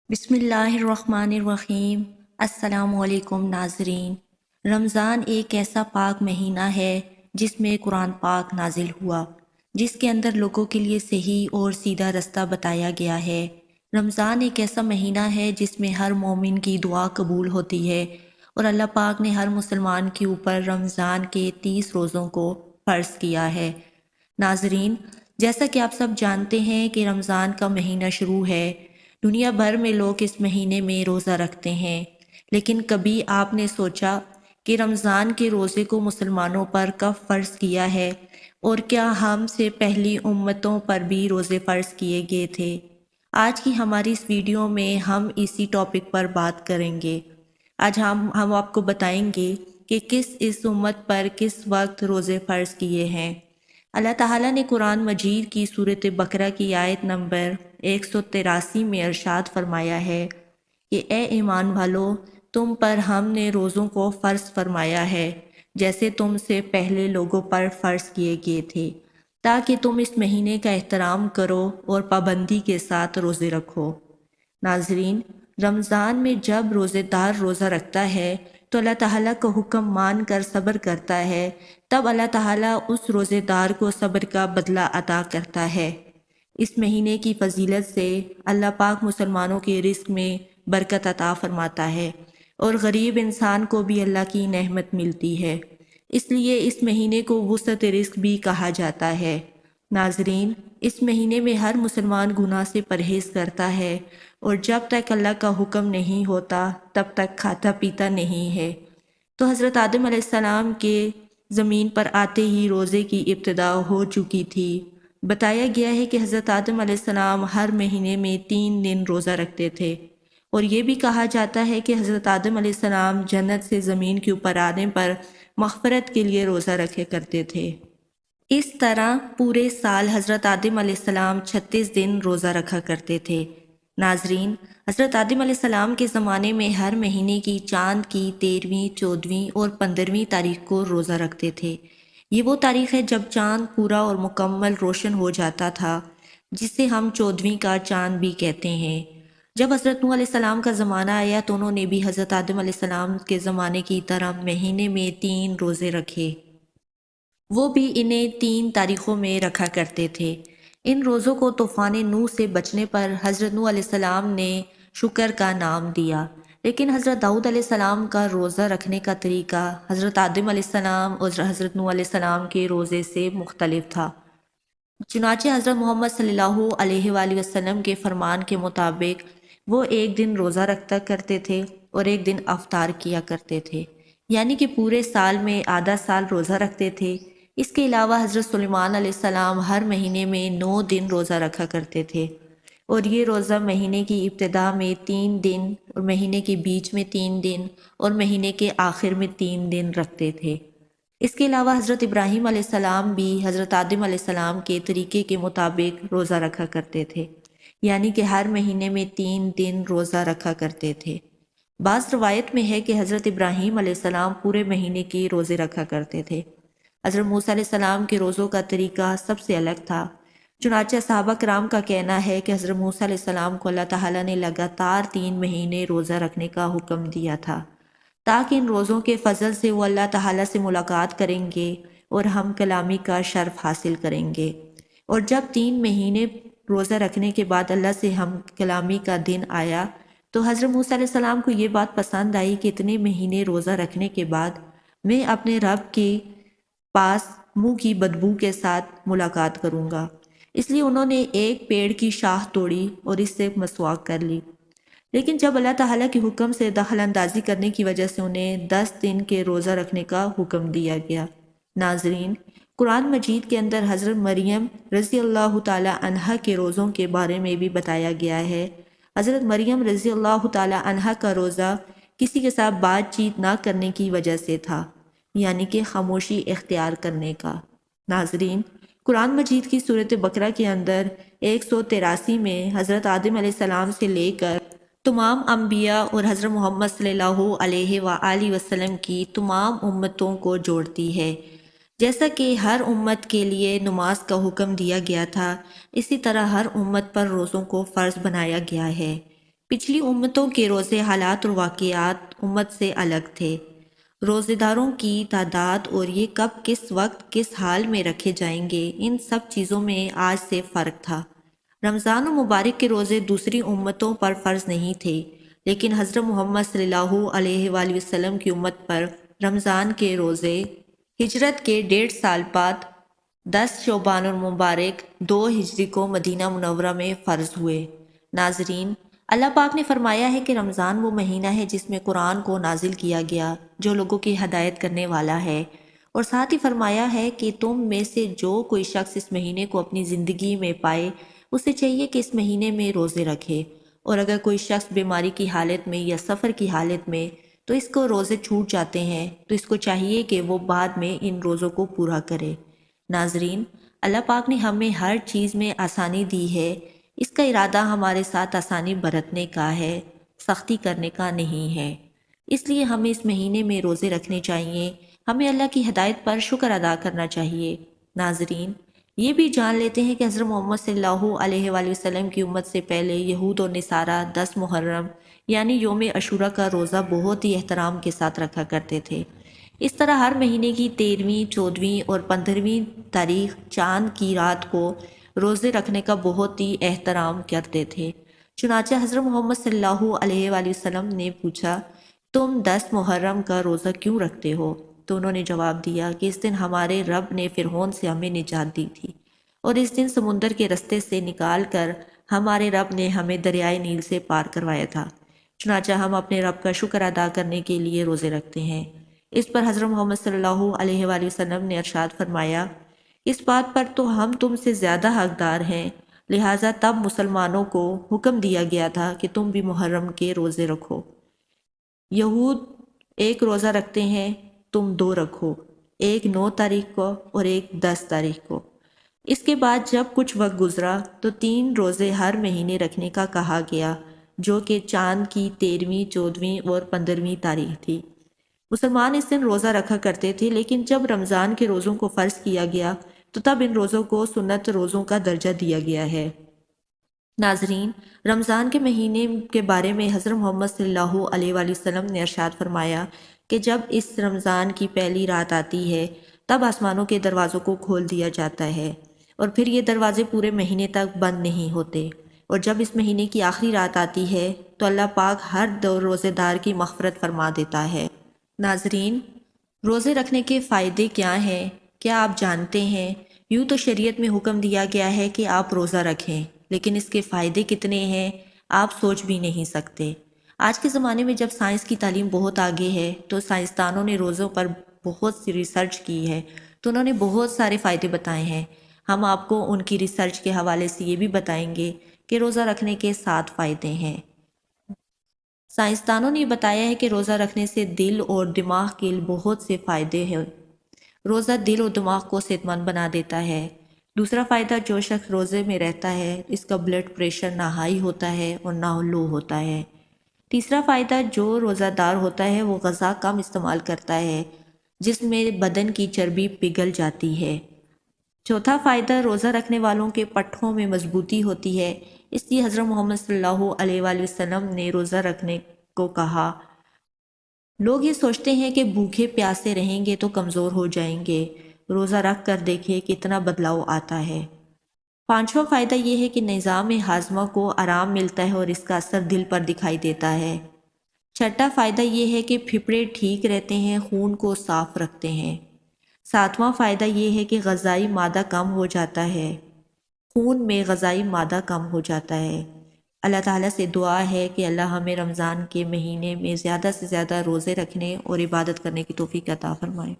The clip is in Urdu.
بسم اللہ الرحمن الرحیم۔ السلام علیکم ناظرین۔ رمضان ایک ایسا پاک مہینہ ہے جس میں قرآن پاک نازل ہوا، جس کے اندر لوگوں کے لیے صحیح اور سیدھا رستہ بتایا گیا ہے۔ رمضان ایک ایسا مہینہ ہے جس میں ہر مومن کی دعا قبول ہوتی ہے، اور اللہ پاک نے ہر مسلمان کے اوپر رمضان کے 30 روزوں کو فرض کیا ہے۔ ناظرین، جیسا کہ آپ سب جانتے ہیں کہ رمضان کا مہینہ شروع ہے، دنیا بھر میں لوگ اس مہینے میں روزہ رکھتے ہیں، لیکن کبھی آپ نے سوچا کہ رمضان کے روزے کو مسلمانوں پر کب فرض کیا ہے، اور کیا ہم سے پہلی امتوں پر بھی روزے فرض کیے گئے تھے؟ آج کی ہماری اس ویڈیو میں ہم اسی ٹاپک پر بات کریں گے۔ آج ہم آپ کو بتائیں گے کہ اس امت پر کس وقت روزے فرض کیے ہیں۔ اللہ تعالیٰ نے قرآن مجید کی سورۃ بقرہ کی آیت نمبر 183 میں ارشاد فرمایا ہے کہ اے ایمان والو، تم پر ہم نے روزوں کو فرض فرمایا ہے جیسے تم سے پہلے لوگوں پر فرض کیے گئے تھے، تاکہ تم اس مہینے کا احترام کرو اور پابندی کے ساتھ روزے رکھو۔ ناظرین، رمضان میں جب روزے دار روزہ رکھتا ہے تو اللہ تعالیٰ کا حکم مان کر صبر کرتا ہے، تب اللہ تعالیٰ اس روزے دار کو صبر کا بدلہ عطا کرتا ہے۔ اس مہینے کی فضیلت سے اللہ پاک مسلمانوں کے رزق میں برکت عطا فرماتا ہے، اور غریب انسان کو بھی اللہ کی نعمت ملتی ہے، اس لیے اس مہینے کو وسعت رزق بھی کہا جاتا ہے۔ ناظرین، اس مہینے میں ہر مسلمان گناہ سے پرہیز کرتا ہے، اور جب تک اللہ کا حکم نہیں ہوتا تب تک کھاتا پیتا نہیں ہے۔ تو حضرت آدم علیہ السلام کے زمین پر آتے ہی روزے کی ابتدا ہو چکی تھی۔ بتایا گیا ہے کہ حضرت آدم علیہ السلام ہر مہینے میں 3 دن روزہ رکھتے تھے، اور یہ بھی کہا جاتا ہے کہ حضرت آدم علیہ السلام جنت سے زمین کے اوپر آنے پر مغفرت کے لیے روزہ رکھے کرتے تھے۔ اس طرح پورے سال حضرت آدم علیہ السلام 36 دن روزہ رکھا کرتے تھے۔ ناظرین، حضرت آدم علیہ السلام کے زمانے میں ہر مہینے کی چاند کی 13ویں، 14ویں اور 15ویں تاریخ کو روزہ رکھتے تھے۔ یہ وہ تاریخ ہے جب چاند پورا اور مکمل روشن ہو جاتا تھا، جسے ہم 14ویں کا چاند بھی کہتے ہیں۔ جب حضرت نوح علیہ السلام کا زمانہ آیا تو انہوں نے بھی حضرت آدم علیہ السلام کے زمانے کی طرح مہینے میں 3 روزے رکھے۔ وہ بھی انہیں 3 تاریخوں میں رکھا کرتے تھے۔ ان روزوں کو طوفان نوح سے بچنے پر حضرت نوح علیہ السلام نے شکر کا نام دیا، لیکن حضرت داؤد علیہ السلام کا روزہ رکھنے کا طریقہ حضرت آدم علیہ السلام اور حضرت نوح علیہ السلام کے روزے سے مختلف تھا۔ چنانچہ حضرت محمد صلی اللہ علیہ وآلہ وسلم کے فرمان کے مطابق وہ ایک دن روزہ رکھتا کرتے تھے اور ایک دن افطار کیا کرتے تھے، یعنی کہ پورے سال میں آدھا سال روزہ رکھتے تھے۔ اس کے علاوہ حضرت سلیمان علیہ السلام ہر مہینے میں 9 دن روزہ رکھا کرتے تھے، اور یہ روزہ مہینے کی ابتدا میں 3 دن اور مہینے کے بیچ میں 3 دن اور مہینے کے آخر میں 3 دن رکھتے تھے۔ اس کے علاوہ حضرت ابراہیم علیہ السلام بھی حضرت آدم علیہ السلام کے طریقے کے مطابق روزہ رکھا کرتے تھے، یعنی کہ ہر مہینے میں 3 دن روزہ رکھا کرتے تھے۔ بعض روایت میں ہے کہ حضرت ابراہیم علیہ السلام پورے مہینے کی روزے رکھا کرتے تھے۔ حضرت موسیٰ علیہ السلام کے روزوں کا طریقہ سب سے الگ تھا۔ چنانچہ صحابہ کرام کا کہنا ہے کہ حضرت موسیٰ علیہ السلام کو اللہ تعالیٰ نے لگاتار 3 مہینے روزہ رکھنے کا حکم دیا تھا، تاکہ ان روزوں کے فضل سے وہ اللہ تعالیٰ سے ملاقات کریں گے اور ہم کلامی کا شرف حاصل کریں گے۔ اور جب 3 مہینے روزہ رکھنے کے بعد اللہ سے ہم کلامی کا دن آیا تو حضرت موسیٰ علیہ السلام کو یہ بات پسند آئی کہ اتنے مہینے روزہ رکھنے کے بعد میں اپنے رب کے پاس منہ کی بدبو کے ساتھ ملاقات کروں گا، اس لیے انہوں نے ایک پیڑ کی شاخ توڑی اور اس سے مسواک کر لی۔ لیکن جب اللہ تعالیٰ کے حکم سے دخل اندازی کرنے کی وجہ سے انہیں 10 دن کے روزہ رکھنے کا حکم دیا گیا۔ ناظرین، قرآن مجید کے اندر حضرت مریم رضی اللہ تعالی عنہا کے روزوں کے بارے میں بھی بتایا گیا ہے۔ حضرت مریم رضی اللہ تعالی عنہا کا روزہ کسی کے ساتھ بات چیت نہ کرنے کی وجہ سے تھا، یعنی کہ خاموشی اختیار کرنے کا۔ ناظرین، قرآن مجید کی سورۃ بقرہ کے اندر 183 میں حضرت آدم علیہ السلام سے لے کر تمام انبیاء اور حضرت محمد صلی اللہ علیہ وآلہ وسلم کی تمام امتوں کو جوڑتی ہے۔ جیسا کہ ہر امت کے لیے نماز کا حکم دیا گیا تھا، اسی طرح ہر امت پر روزوں کو فرض بنایا گیا ہے۔ پچھلی امتوں کے روزے حالات اور واقعات امت سے الگ تھے۔ روزے داروں کی تعداد اور یہ کب کس وقت کس حال میں رکھے جائیں گے، ان سب چیزوں میں آج سے فرق تھا۔ رمضان المبارک کے روزے دوسری امتوں پر فرض نہیں تھے، لیکن حضرت محمد صلی اللہ علیہ وآلہ وسلم کی امت پر رمضان کے روزے ہجرت کے 1.5 سال بعد 10 شعبان المبارک 2 ہجری کو مدینہ منورہ میں فرض ہوئے۔ ناظرین، اللہ پاک نے فرمایا ہے کہ رمضان وہ مہینہ ہے جس میں قرآن کو نازل کیا گیا، جو لوگوں کی ہدایت کرنے والا ہے، اور ساتھ ہی فرمایا ہے کہ تم میں سے جو کوئی شخص اس مہینے کو اپنی زندگی میں پائے، اسے چاہیے کہ اس مہینے میں روزے رکھے، اور اگر کوئی شخص بیماری کی حالت میں یا سفر کی حالت میں تو اس کو روزے چھوٹ جاتے ہیں تو اس کو چاہیے کہ وہ بعد میں ان روزوں کو پورا کرے۔ ناظرین، اللہ پاک نے ہمیں ہر چیز میں آسانی دی ہے، اس کا ارادہ ہمارے ساتھ آسانی برتنے کا ہے، سختی کرنے کا نہیں ہے۔ اس لیے ہمیں اس مہینے میں روزے رکھنے چاہیے، ہمیں اللہ کی ہدایت پر شکر ادا کرنا چاہیے۔ ناظرین، یہ بھی جان لیتے ہیں کہ حضرت محمد صلی اللہ علیہ وآلہ وسلم کی امت سے پہلے یہود اور نصارہ 10 محرم یعنی یوم عاشوراء کا روزہ بہت ہی احترام کے ساتھ رکھا کرتے تھے۔ اس طرح ہر مہینے کی 13ویں، 14ویں اور 15ویں تاریخ چاند کی رات کو روزے رکھنے کا بہت ہی احترام کرتے تھے۔ چنانچہ حضرت محمد صلی اللہ علیہ وآلہ وسلم نے پوچھا، تم 10 محرم کا روزہ کیوں رکھتے ہو؟ تو انہوں نے جواب دیا کہ اس دن ہمارے رب نے فرعون سے ہمیں نجات دی تھی، اور اس دن سمندر کے رستے سے نکال کر ہمارے رب نے ہمیں دریائے نیل سے پار کروایا تھا، چنانچہ ہم اپنے رب کا شکر ادا کرنے کے لیے روزے رکھتے ہیں۔ اس پر حضرت محمد صلی اللہ علیہ وآلہ وسلم نے ارشاد فرمایا، اس بات پر تو ہم تم سے زیادہ حقدار ہیں، لہٰذا تب مسلمانوں کو حکم دیا گیا تھا کہ تم بھی محرم کے روزے رکھو۔ یہود 1 روزہ رکھتے ہیں، تم 2 رکھو، ایک 9 تاریخ کو اور ایک 10 تاریخ کو۔ اس کے بعد جب کچھ وقت گزرا تو 3 روزے ہر مہینے رکھنے کا کہا گیا، جو کہ چاند کی 13ویں، 14ویں اور 15ویں تاریخ تھی۔ مسلمان اس دن روزہ رکھا کرتے تھے، لیکن جب رمضان کے روزوں کو فرض کیا گیا تو تب ان روزوں کو سنت روزوں کا درجہ دیا گیا ہے۔ ناظرین، رمضان کے مہینے کے بارے میں حضرت محمد صلی اللہ علیہ وآلہ وسلم نے ارشاد فرمایا کہ جب اس رمضان کی پہلی رات آتی ہے تب آسمانوں کے دروازوں کو کھول دیا جاتا ہے، اور پھر یہ دروازے پورے مہینے تک بند نہیں ہوتے، اور جب اس مہینے کی آخری رات آتی ہے تو اللہ پاک ہر 2 روزے دار کی مغفرت فرما دیتا ہے۔ ناظرین، روزے رکھنے کے فائدے کیا ہیں؟ کیا آپ جانتے ہیں؟ یوں تو شریعت میں حکم دیا گیا ہے کہ آپ روزہ رکھیں، لیکن اس کے فائدے کتنے ہیں آپ سوچ بھی نہیں سکتے۔ آج کے زمانے میں جب سائنس کی تعلیم بہت آگے ہے تو سائنسدانوں نے روزوں پر بہت سی ریسرچ کی ہے، تو انہوں نے بہت سارے فائدے بتائے ہیں۔ ہم آپ کو ان کی ریسرچ کے حوالے سے یہ بھی بتائیں گے کہ روزہ رکھنے کے 7 فائدے ہیں۔ سائنسدانوں نے یہ بتایا ہے کہ روزہ رکھنے سے دل اور دماغ کے بہت سے فائدے ہیں۔ روزہ دل اور دماغ کو صحت مند بنا دیتا ہے۔ دوسرا فائدہ، جو شخص روزے میں رہتا ہے اس کا بلڈ پریشر نہ ہائی ہوتا ہے اور نہ لو ہوتا ہے۔ تیسرا فائدہ، جو روزہ دار ہوتا ہے وہ غذا کم استعمال کرتا ہے جس میں بدن کی چربی پگھل جاتی ہے۔ چوتھا فائدہ، روزہ رکھنے والوں کے پٹھوں میں مضبوطی ہوتی ہے، اس لیے حضرت محمد صلی اللہ علیہ وآلہ وسلم نے روزہ رکھنے کو کہا۔ لوگ یہ سوچتے ہیں کہ بھوکے پیاسے رہیں گے تو کمزور ہو جائیں گے، روزہ رکھ کر دیکھیں کتنا بدلاؤ آتا ہے۔ پانچواں فائدہ یہ ہے کہ نظام ہاضمہ کو آرام ملتا ہے اور اس کا اثر دل پر دکھائی دیتا ہے۔ چھٹا فائدہ یہ ہے کہ پھیپھڑے ٹھیک رہتے ہیں، خون کو صاف رکھتے ہیں۔ ساتواں فائدہ یہ ہے کہ غذائی مادہ کم ہو جاتا ہے، خون میں غذائی مادہ کم ہو جاتا ہے۔ اللہ تعالیٰ سے دعا ہے کہ اللہ ہمیں رمضان کے مہینے میں زیادہ سے زیادہ روزے رکھنے اور عبادت کرنے کی توفیق عطا فرمائے۔